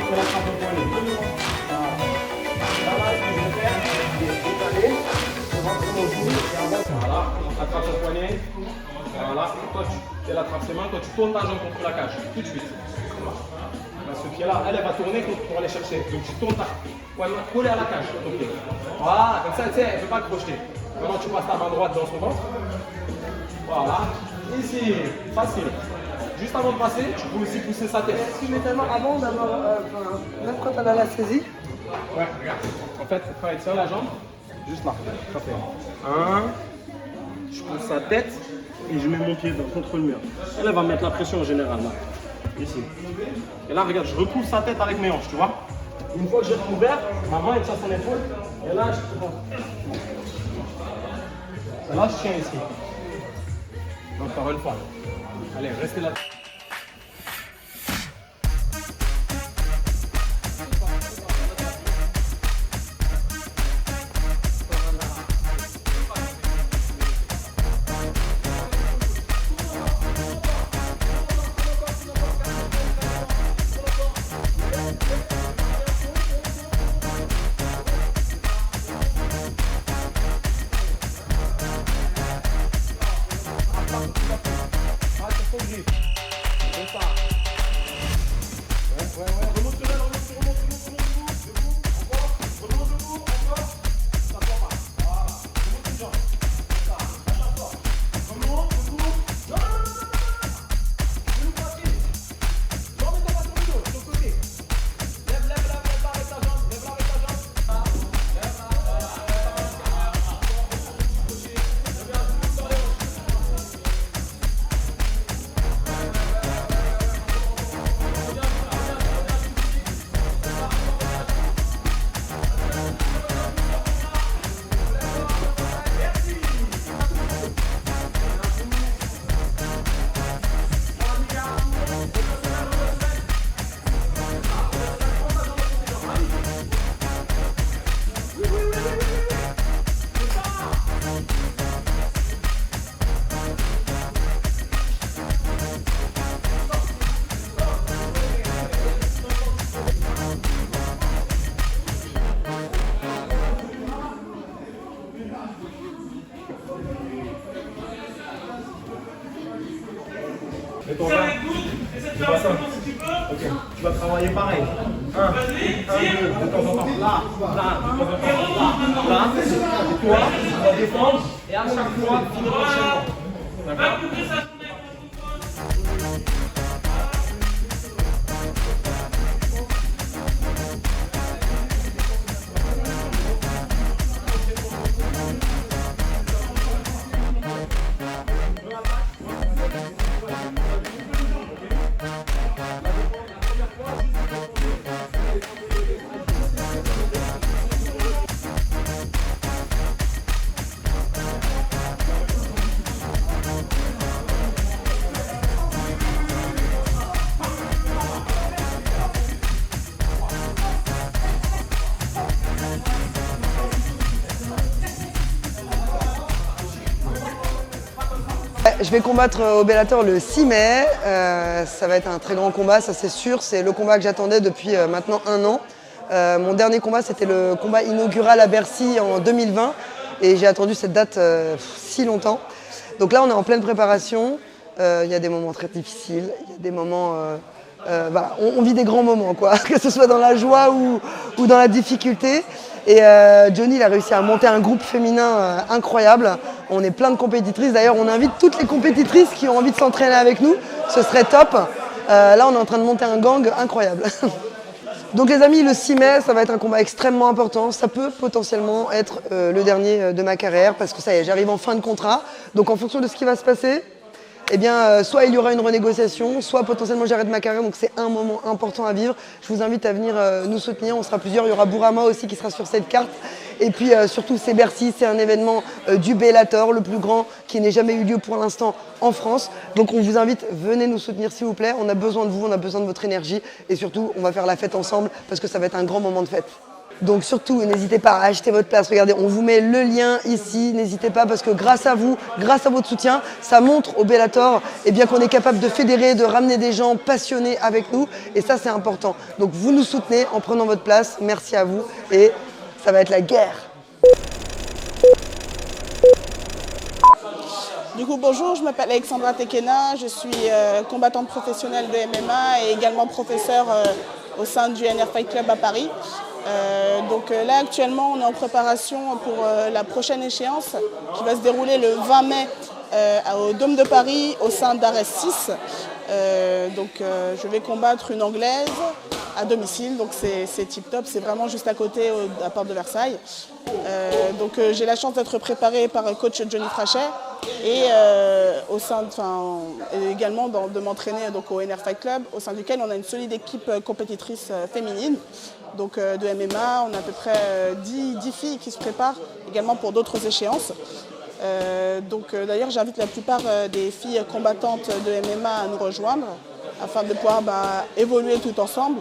fais la trappe au poignet. Là, ce que je vais faire, je vais décaler, je rentre mon genou et en bas. Voilà, attrape au poignet. Voilà, toi tu l'attrapes ses mains, toi tu tournes ta jambe contre la cage, tout de suite. Là, ce pied-là, elle va tourner pour aller chercher. Donc tu tournes ta poignet collé à la cage, ton pied. Voilà, comme ça, tu sais, elle ne peut pas te projeter. Maintenant, tu passes ta main droite dans son ventre. Voilà, ici, facile. Juste avant de passer, tu peux aussi pousser sa tête. Est-ce que je mets ta main avant d'avoir, même quand elle a la saisie? Ouais, regarde. En fait, quand elle tient la jambe, juste là. Ça fait 1, je pose sa tête et je mets mon pied contre le mur. Elle va mettre la pression en général, là. Ici. Et là, regarde, je recouvre sa tête avec mes hanches, tu vois. Une fois que j'ai recouvert, ma main est sur son épaule. Et là, je tiens ici. Encore une fois. Allez, restez là. Et ton bras, tu vois ça. Ok, tu vas travailler pareil. 1, 2, de temps en temps. Là, de temps en temps. Là. Et toi, tu vas défendre. Et à chaque fois, tu dois enchaîner. D'accord? Je vais combattre au Bellator le 6 mai. Ça va être un très grand combat, ça c'est sûr. C'est le combat que j'attendais depuis maintenant 1 an. Mon dernier combat, c'était le combat inaugural à Bercy en 2020. Et j'ai attendu cette date si longtemps. Donc là, on est en pleine préparation. Il y a des moments très difficiles. Il y a des moments... voilà, on vit des grands moments, quoi. Que ce soit dans la joie ou dans la difficulté. Et Johnny, il a réussi à monter un groupe féminin incroyable. On est plein de compétitrices. D'ailleurs, on invite toutes les compétitrices qui ont envie de s'entraîner avec nous. Ce serait top. Là, on est en train de monter un gang incroyable. Donc les amis, le 6 mai, ça va être un combat extrêmement important. Ça peut potentiellement être le dernier de ma carrière parce que ça y est, j'arrive en fin de contrat. Donc en fonction de ce qui va se passer, eh bien, soit il y aura une renégociation, soit potentiellement j'arrête ma carrière. Donc c'est un moment important à vivre. Je vous invite à venir nous soutenir. On sera plusieurs. Il y aura Bourama aussi qui sera sur cette carte. Et puis surtout, c'est Bercy. C'est un événement du Bellator, le plus grand qui n'ait jamais eu lieu pour l'instant en France. Donc on vous invite, venez nous soutenir s'il vous plaît. On a besoin de vous, on a besoin de votre énergie. Et surtout, on va faire la fête ensemble parce que ça va être un grand moment de fête. Donc surtout, n'hésitez pas à acheter votre place. Regardez, on vous met le lien ici. N'hésitez pas parce que grâce à vous, grâce à votre soutien, ça montre au Bellator bien qu'on est capable de fédérer, de ramener des gens passionnés avec nous. Et ça, c'est important. Donc vous nous soutenez en prenant votre place. Merci à vous et ça va être la guerre. Du coup, bonjour, je m'appelle Alexandra Tekena, je suis combattante professionnelle de MMA et également professeure au sein du NR Fight Club à Paris. Donc là, actuellement, on est en préparation pour la prochaine échéance qui va se dérouler le 20 mai au Dôme de Paris au sein d'Ares 6. Je vais combattre une Anglaise à domicile, donc c'est tip top, c'est vraiment juste à côté à la porte de Versailles. J'ai la chance d'être préparée par coach Johnny Frachet et également de m'entraîner au NR Fight Club, au sein duquel on a une solide équipe compétitrice féminine. Donc de MMA, on a à peu près 10 filles qui se préparent également pour d'autres échéances. D'ailleurs, j'invite la plupart des filles combattantes de MMA à nous rejoindre afin de pouvoir évoluer tout ensemble.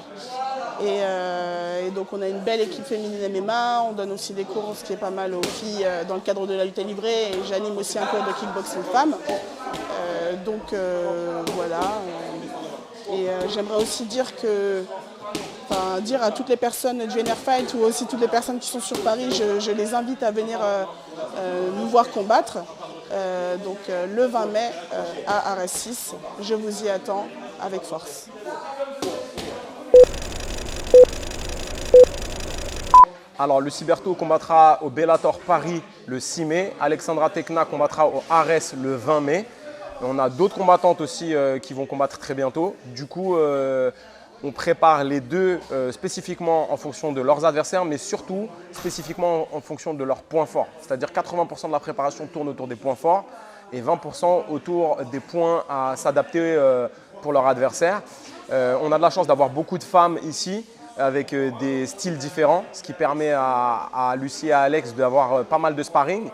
Et donc on a une belle équipe féminine MMA, on donne aussi des cours, ce qui est pas mal aux filles dans le cadre de la lutte livrée, et j'anime aussi un cours de kickboxing femmes. Voilà. J'aimerais aussi dire à toutes les personnes du NR Fight ou aussi toutes les personnes qui sont sur Paris, je les invite à venir nous voir combattre. Le 20 mai à Ares 6, je vous y attends avec force. Alors, le Ciberto combattra au Bellator Paris le 6 mai. Alexandra Tekena combattra au Ares le 20 mai. On a d'autres combattantes aussi qui vont combattre très bientôt. Du coup, on prépare les deux spécifiquement en fonction de leurs adversaires, mais surtout spécifiquement en fonction de leurs points forts. C'est-à-dire 80% de la préparation tourne autour des points forts et 20% autour des points à s'adapter pour leur adversaire. On a de la chance d'avoir beaucoup de femmes ici, avec des styles différents, ce qui permet à Lucie et à Alex d'avoir pas mal de sparring.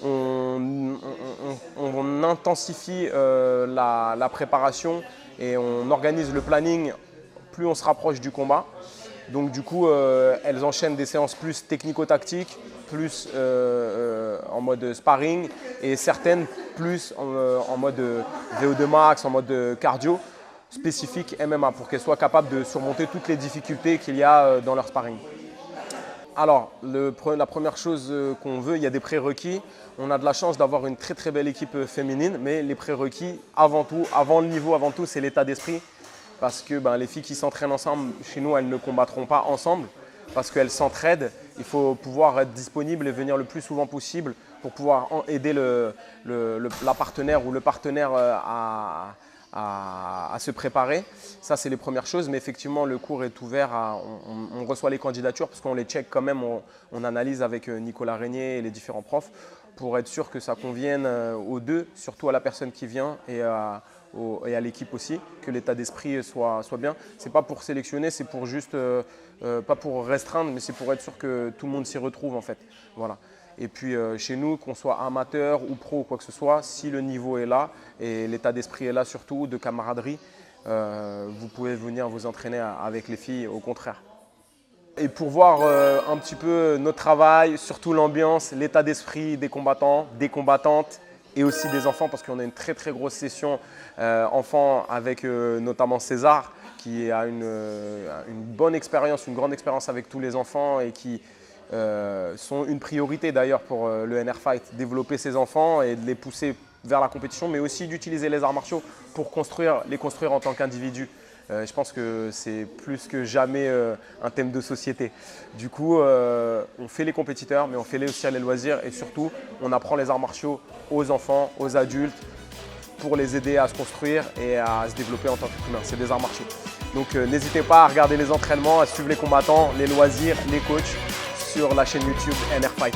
On intensifie la préparation et on organise le planning plus on se rapproche du combat. Donc du coup, elles enchaînent des séances plus technico-tactiques, plus en mode sparring et certaines plus en mode VO2 max, en mode cardio spécifique MMA pour qu'elles soient capables de surmonter toutes les difficultés qu'il y a dans leur sparring. Alors, la première chose qu'on veut, il y a des prérequis. On a de la chance d'avoir une très très belle équipe féminine, mais les prérequis, avant tout, avant le niveau, avant tout, c'est l'état d'esprit. Parce que les filles qui s'entraînent ensemble, chez nous, elles ne combattront pas ensemble. Parce qu'elles s'entraident. Il faut pouvoir être disponible et venir le plus souvent possible pour pouvoir aider la partenaire ou le partenaire à se préparer. Ça, c'est les premières choses. Mais effectivement, le cours est ouvert. On reçoit les candidatures parce qu'on les check quand même. On analyse avec Nicolas Régnier et les différents profs pour être sûr que ça convienne aux deux, surtout à la personne qui vient et à l'équipe aussi, que l'état d'esprit soit bien. Ce n'est pas pour sélectionner, c'est pour juste, pas pour restreindre, mais c'est pour être sûr que tout le monde s'y retrouve en fait. Voilà. Et puis chez nous, qu'on soit amateur ou pro ou quoi que ce soit, si le niveau est là et l'état d'esprit est là surtout, de camaraderie, vous pouvez venir vous entraîner avec les filles, au contraire. Et pour voir un petit peu notre travail, surtout l'ambiance, l'état d'esprit des combattants, des combattantes et aussi des enfants, parce qu'on a une très très grosse session enfants avec notamment César, qui a une bonne expérience, une grande expérience avec tous les enfants et qui sont une priorité d'ailleurs pour le NR Fight, développer ces enfants et de les pousser vers la compétition, mais aussi d'utiliser les arts martiaux pour les construire en tant qu'individus. Je pense que c'est plus que jamais un thème de société. Du coup, on fait les compétiteurs, mais on fait aussi les loisirs et surtout, on apprend les arts martiaux aux enfants, aux adultes, pour les aider à se construire et à se développer en tant qu'humain. C'est des arts martiaux. Donc n'hésitez pas à regarder les entraînements, à suivre les combattants, les loisirs, les coachs sur la chaîne YouTube NR Fight.